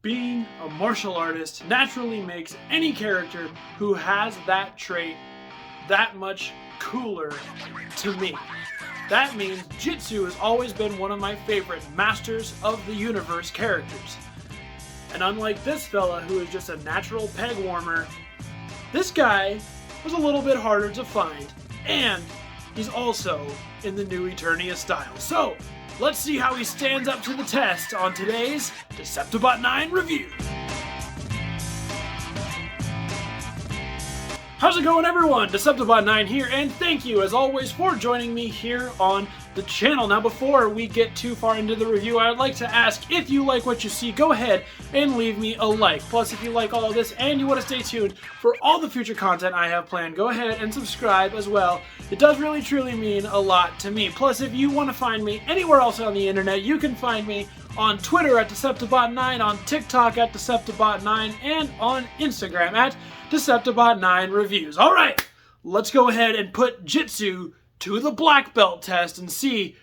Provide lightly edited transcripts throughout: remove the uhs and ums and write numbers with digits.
being a martial artist naturally makes any character who has that trait that much cooler to me. That means Jitsu has always been one of my favorite Masters of the Universe characters. And unlike this fella who is just a natural peg warmer, this guy was a little bit harder to find, and he's also in the new Eternia style. So, let's see how he stands up to the test on today's deceptibot9 review. How's it going, everyone? deceptibot9 here, and thank you as always for joining me here on the channel. Now, before we get too far into the review, I would like to ask, if you like what you see, go ahead and leave me a like. Plus, if you like all of this and you want to stay tuned for all the future content I have planned, go ahead and subscribe as well. It does really truly mean a lot to me. Plus, if you want to find me anywhere else on the internet, you can find me on Twitter at deceptibot9, on TikTok at deceptibot9, and on Instagram at deceptibot9reviews. All right, let's go ahead and put Jitsu to the black belt test and see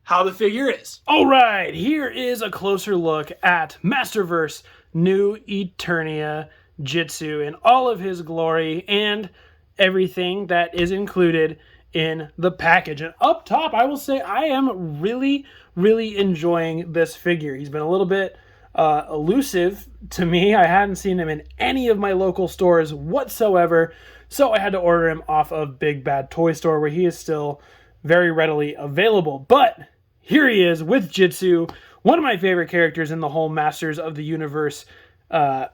how the figure is. All right, here is a closer look at Masterverse new Eternia Jitsu in all of his glory and everything that is included in the package. And up top, I will say I am really enjoying this figure. He's been a little bit elusive to me. I hadn't seen him in any of my local stores whatsoever, so I had to order him off of Big Bad Toy Store, where he is still very readily available. But here he is with Jitsu, one of my favorite characters in the whole Masters of the Universe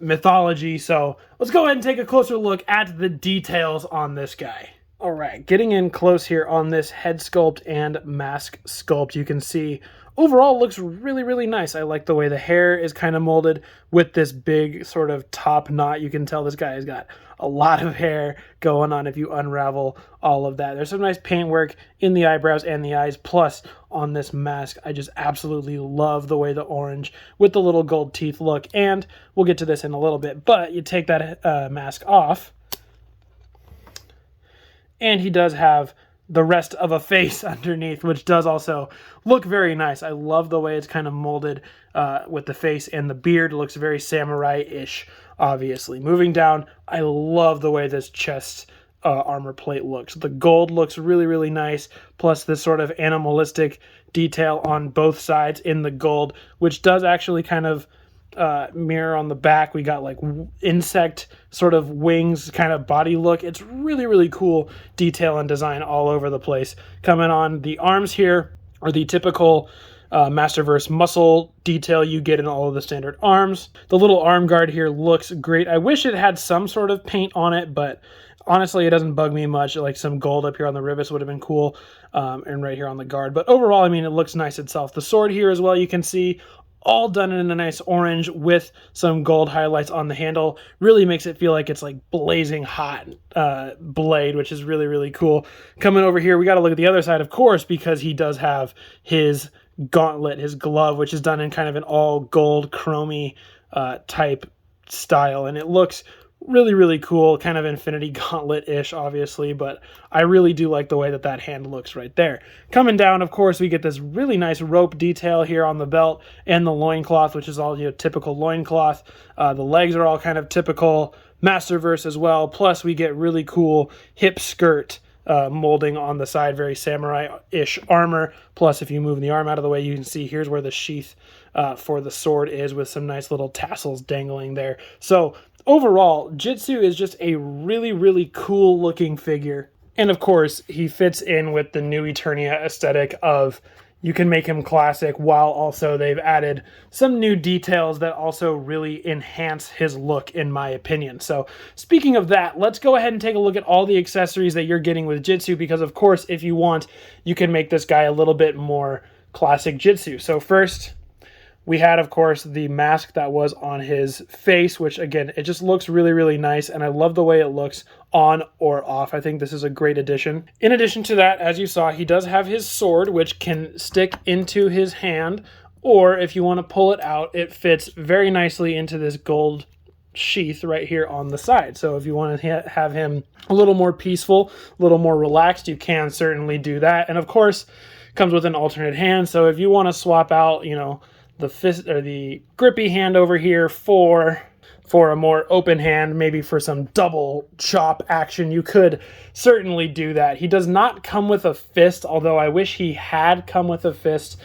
mythology. So let's go ahead and take a closer look at the details on this guy. All right, getting in close here on this head sculpt and mask sculpt, you can see overall looks really nice. I like the way the hair is kind of molded with this big sort of top knot. You can tell this guy has got a lot of hair going on if you unravel all of that. There's some nice paint work in the eyebrows and the eyes. Plus, on this mask, I just absolutely love the way the orange with the little gold teeth look. And we'll get to this in a little bit, but you take that mask off, and he does have the rest of a face underneath, which does also look very nice. I love the way it's kind of molded with the face, and the beard looks very samurai-ish, obviously. Moving down, I love the way this chest armor plate looks. The gold looks really nice, plus this sort of animalistic detail on both sides in the gold, which does actually kind of mirror on the back. We got like insect sort of wings kind of body look. It's really cool detail and design all over the place. Coming on the arms here are the typical Masterverse muscle detail you get in all of the standard arms. The little arm guard here looks great. I wish it had some sort of paint on it, but honestly, it doesn't bug me much. Like some gold up here on the rivets would have been cool, and right here on the guard. But overall, I mean, it looks nice itself. The sword here as well, you can see, all done in a nice orange with some gold highlights on the handle. Really makes it feel like it's like blazing hot blade, which is really cool. Coming over here, we got to look at the other side, of course, because he does have his gauntlet, his glove, which is done in kind of an all gold chromy type style, and it looks really cool, kind of Infinity Gauntlet-ish, obviously, but I really do like the way that that hand looks right there. Coming down, of course, we get this really nice rope detail here on the belt and the loincloth, which is all, you know, typical loincloth. The legs are all kind of typical Masterverse as well, plus we get really cool hip skirt molding on the side, very samurai-ish armor. Plus, if you move the arm out of the way, you can see here's where the sheath for the sword is, with some nice little tassels dangling there. So overall, Jitsu is just a really cool looking figure. And of course, he fits in with the new Eternia aesthetic of you can make him classic, while also they've added some new details that also really enhance his look, in my opinion. So speaking of that, let's go ahead and take a look at all the accessories that you're getting with Jitsu, because of course, if you want, you can make this guy a little bit more classic Jitsu. So first, we had, of course, the mask that was on his face, which, again, it just looks really nice, and I love the way it looks on or off. I think this is a great addition. In addition to that, as you saw, he does have his sword, which can stick into his hand, or if you want to pull it out, it fits very nicely into this gold sheath right here on the side. So if you want to have him a little more peaceful, a little more relaxed, you can certainly do that. And of course, comes with an alternate hand, so if you want to swap out, you know, the fist or the grippy hand over here for a more open hand, maybe for some double chop action. You could certainly do that. He does not come with a fist, although I wish he had come with a fist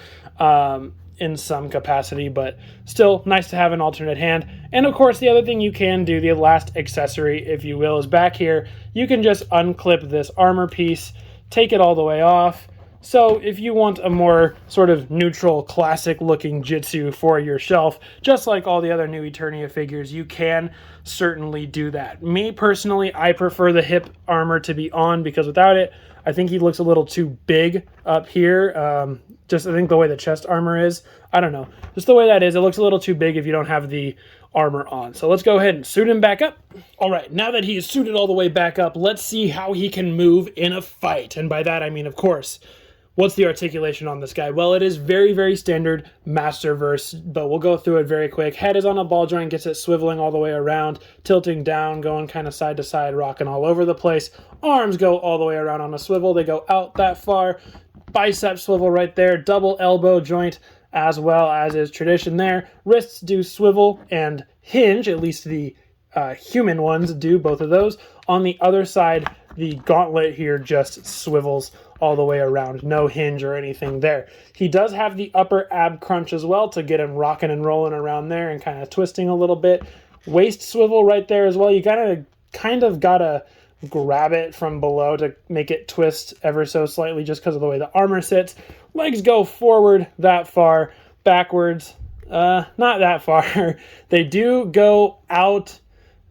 in some capacity, but still nice to have an alternate hand. And of course, the other thing you can do, the last accessory, if you will, is back here. You can just unclip this armor piece, take it all the way off. So if you want a more sort of neutral, classic looking Jitsu for your shelf, just like all the other new Eternia figures, you can certainly do that. Me personally, I prefer the hip armor to be on, because without it, I think he looks a little too big up here. Just I think the way the chest armor is, I don't know. Just the way that is, it looks a little too big if you don't have the armor on. So let's go ahead and suit him back up. All right, now that he is suited all the way back up, let's see how he can move in a fight. And by that, I mean, of course, what's the articulation on this guy? Well, it is very, very standard Masterverse, but we'll go through it very quick. Head is on a ball joint, gets it swiveling all the way around, tilting down, going kind of side to side, rocking all over the place. Arms go all the way around on a swivel. They go out that far. Bicep swivel right there. Double elbow joint, as well as is tradition there. Wrists do swivel and hinge, at least the human ones do both of those. On the other side, the gauntlet here just swivels all the way around. No hinge or anything there. He does have the upper ab crunch as well to get him rocking and rolling around there and kind of twisting a little bit. Waist swivel right there as well. You kind of gotta grab it from below to make it twist ever so slightly just because of the way the armor sits. Legs go forward that far, backwards, not that far. They do go out,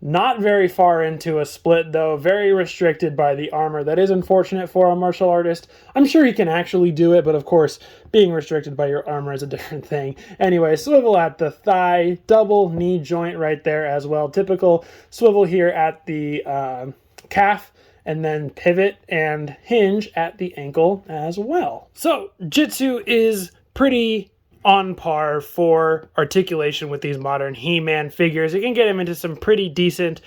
not very far into a split, though, very restricted by the armor. That is unfortunate for a martial artist. I'm sure he can actually do it, but of course, being restricted by your armor is a different thing. Anyway, swivel at the thigh, double knee joint right there as well. Typical swivel here at the calf, and then pivot and hinge at the ankle as well. So, Jitsu is pretty on par for articulation with these modern He-Man figures. It can get him into some pretty decent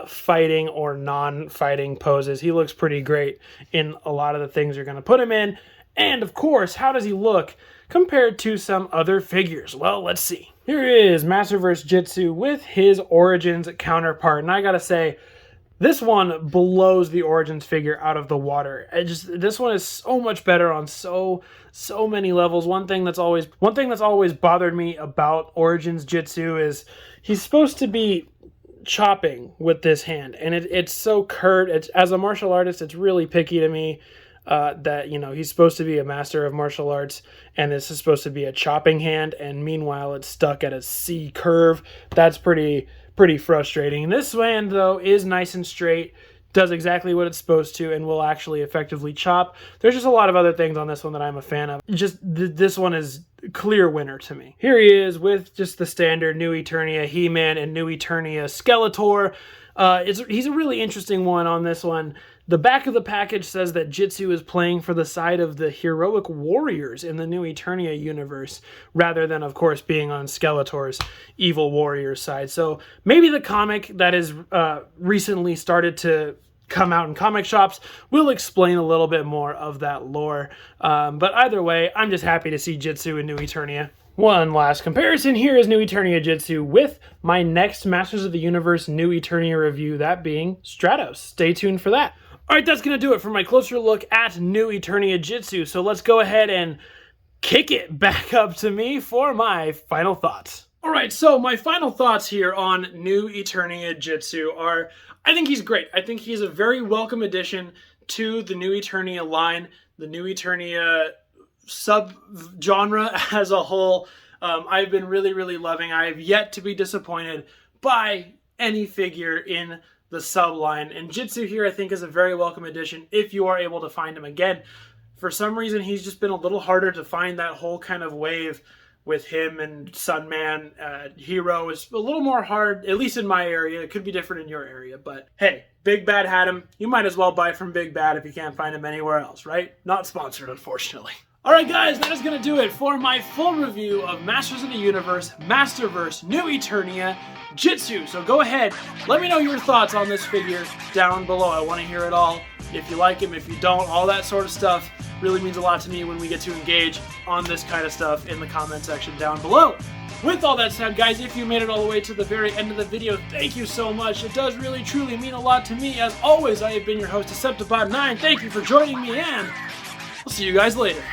fighting or non-fighting poses. He looks pretty great in a lot of the things you're going to put him in. And of course, how does he look compared to some other figures? Well, let's see. Here is Masterverse Jitsu with his Origins counterpart. And I gotta say, this one blows the Origins figure out of the water. This one is so much better on so many levels. One thing that's always bothered me about Origins Jitsu is he's supposed to be chopping with this hand, and it's so curt. As a martial artist, it's really picky to me that, you know, he's supposed to be a master of martial arts, and this is supposed to be a chopping hand, and meanwhile it's stuck at a C curve. That's pretty frustrating. This hand, though, is nice and straight, does exactly what it's supposed to, and will actually effectively chop. There's just a lot of other things on this one that I'm a fan of. This one is clear winner to me. Here he is with just the standard New Eternia He-Man and New Eternia Skeletor. He's a really interesting one on this one. The back of the package says that Jitsu is playing for the side of the heroic warriors in the New Eternia universe, rather than, of course, being on Skeletor's evil warrior side. So maybe the comic that is recently started to come out in comic shops will explain a little bit more of that lore. But either way, I'm just happy to see Jitsu in New Eternia. One last comparison here is New Eternia Jitsu with my next Masters of the Universe New Eternia review, that being Stratos. Stay tuned for that. Alright, that's going to do it for my closer look at New Eternia Jitsu. So let's go ahead and kick it back up to me for my final thoughts. Alright, so my final thoughts here on New Eternia Jitsu are, I think he's great. I think he's a very welcome addition to the New Eternia line, the New Eternia sub-genre as a whole. I've been really loving. I have yet to be disappointed by any figure in the sub-line. And Jitsu here, I think, is a very welcome addition if you are able to find him again. For some reason, he's just been a little harder to find. That whole kind of wave with him and Sunman Hero is a little more hard, at least in my area. It could be different in your area, but hey, Big Bad had him. You might as well buy from Big Bad if you can't find him anywhere else, right? Not sponsored, unfortunately. Alright guys, that is going to do it for my full review of Masters of the Universe, Masterverse, New Eternia, Jitsu. So go ahead, let me know your thoughts on this figure down below. I want to hear it all. If you like him, if you don't, all that sort of stuff. Really means a lot to me when we get to engage on this kind of stuff in the comment section down below. With all that said, guys, if you made it all the way to the very end of the video, thank you so much. It does really, truly mean a lot to me. As always, I have been your host, deceptibot9. Thank you for joining me, and I'll see you guys later.